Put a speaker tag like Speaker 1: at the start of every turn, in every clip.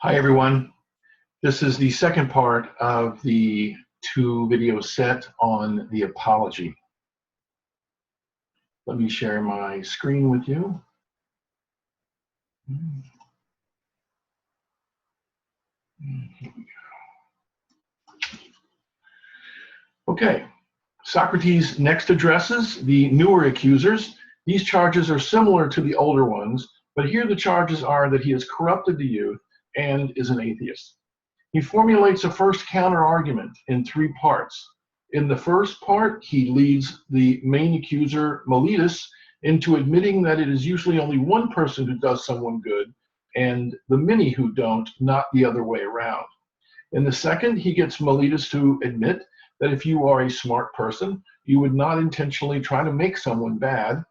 Speaker 1: Hi, everyone. This is the second part of the two-video set on the apology. Let me share my screen with you. Okay, Socrates next addresses the newer accusers. These charges are similar to the older ones, but here the charges are that he has corrupted the youth and is an atheist. He formulates a first counter-argument in three parts. In the first part, he leads the main accuser, Miletus, into admitting that it is usually only one person who does someone good and the many who don't, not the other way around. In the second, he gets Miletus to admit that if you are a smart person, you would not intentionally try to make someone bad,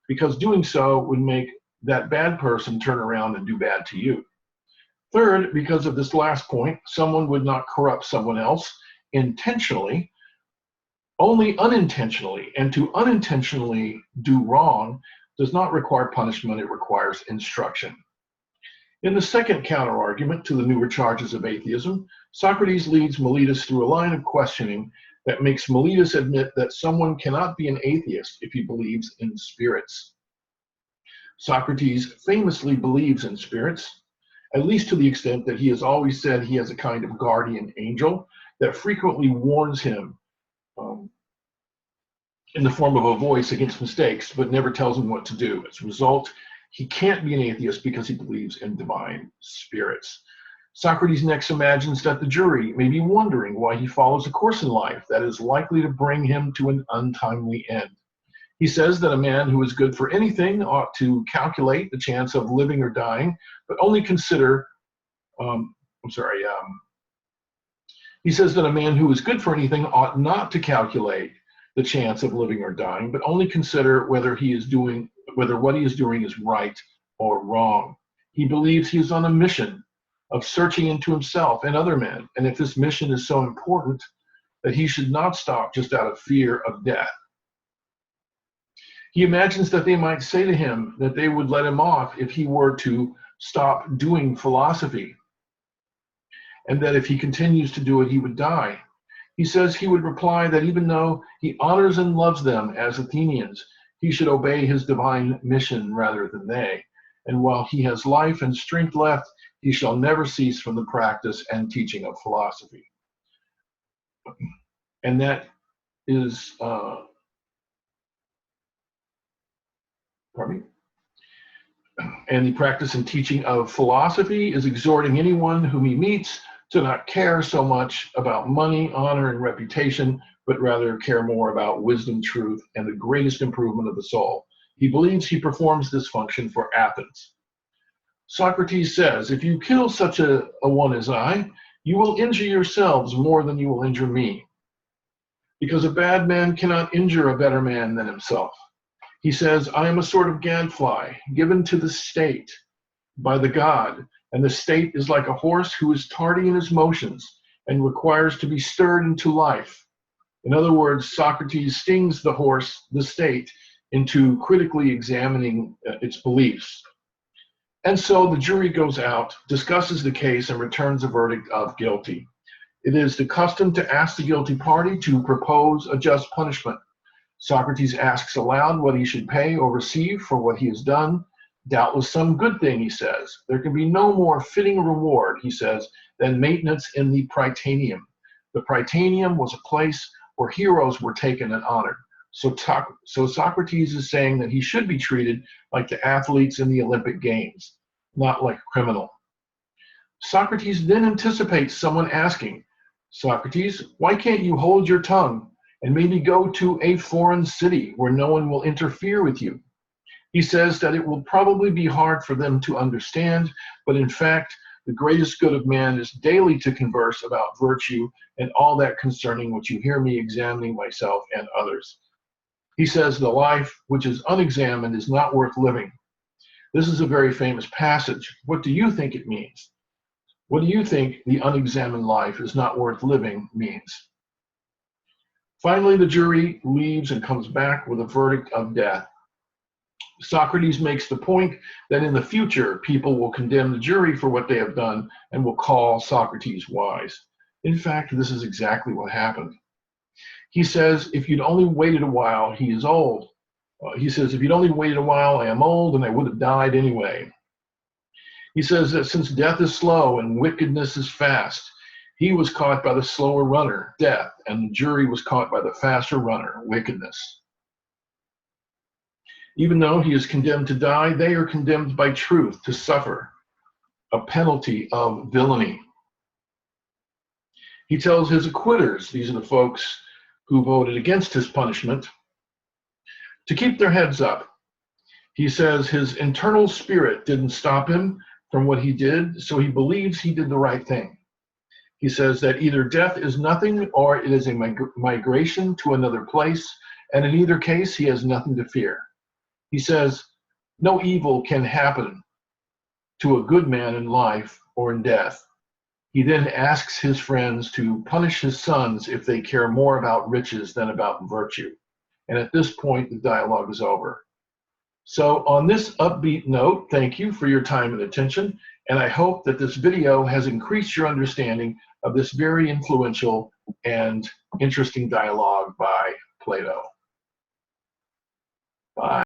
Speaker 1: because doing so would make that bad person turn around and do bad to you. Third, because of this last point, someone would not corrupt someone else intentionally, only unintentionally. And to unintentionally do wrong does not require punishment, it requires instruction. In the second counter-argument to the newer charges of atheism, Socrates leads Miletus through a line of questioning that makes Miletus admit that someone cannot be an atheist if he believes in spirits. Socrates famously believes in spirits, at least to the extent that he has always said he has a kind of guardian angel that frequently warns him in the form of a voice against mistakes, but never tells him what to do. As a result, he can't be an atheist because he believes in divine spirits. Socrates next imagines that the jury may be wondering why he follows a course in life that is likely to bring him to an untimely end. He says that a man who is good for anything ought to calculate the chance of living or dying, but only consider, he says that a man who is good for anything ought not to calculate the chance of living or dying, but only consider whether what he is doing is right or wrong. He believes he is on a mission of searching into himself and other men, and if this mission is so important, that he should not stop just out of fear of death. He imagines that they might say to him that they would let him off if he were to stop doing philosophy, and that if he continues to do it, he would die. He says he would reply that even though he honors and loves them as Athenians, he should obey his divine mission rather than they. And while he has life and strength left, he shall never cease from the practice and teaching of philosophy. And that is, and the practice and teaching of philosophy is exhorting anyone whom he meets to not care so much about money, honor, and reputation, but rather care more about wisdom, truth, and the greatest improvement of the soul. He believes he performs this function for Athens. Socrates says, if you kill such a one as I, you will injure yourselves more than you will injure me, because a bad man cannot injure a better man than himself. He says, I am a sort of gadfly given to the state by the god, and the state is like a horse who is tardy in his motions and requires to be stirred into life. In other words, Socrates stings the horse, the state, into critically examining its beliefs. And so the jury goes out, discusses the case, and returns a verdict of guilty. It is the custom to ask the guilty party to propose a just punishment. Socrates asks aloud what he should pay or receive for what he has done. Doubtless some good thing, he says. There can be no more fitting reward, he says, than maintenance in the Prytaneum. The Prytaneum was a place where heroes were taken and honored. So Socrates is saying that he should be treated like the athletes in the Olympic Games, not like a criminal. Socrates then anticipates someone asking, Socrates, why can't you hold your tongue and maybe go to a foreign city where no one will interfere with you? He says that it will probably be hard for them to understand, but in fact, the greatest good of man is daily to converse about virtue and all that concerning which you hear me examining myself and others. He says the life which is unexamined is not worth living. This is a very famous passage. What do you think it means? What do you think the unexamined life is not worth living means? Finally, the jury leaves and comes back with a verdict of death. Socrates makes the point that in the future, people will condemn the jury for what they have done and will call Socrates wise. In fact, this is exactly what happened. He says, if you'd only waited a while, he is old. He says, if you'd only waited a while, I am old and I would have died anyway. He says that since death is slow and wickedness is fast, he was caught by the slower runner, death, and the jury was caught by the faster runner, wickedness. Even though he is condemned to die, they are condemned by truth to suffer a penalty of villainy. He tells his acquitters, these are the folks who voted against his punishment, to keep their heads up. He says his internal spirit didn't stop him from what he did, so he believes he did the right thing. He says that either death is nothing or it is a migration to another place, and in either case, he has nothing to fear. He says, no evil can happen to a good man in life or in death. He then asks his friends to punish his sons if they care more about riches than about virtue. And at this point, the dialogue is over. So on this upbeat note, thank you for your time and attention. And I hope that this video has increased your understanding of this very influential and interesting dialogue by Plato. Bye.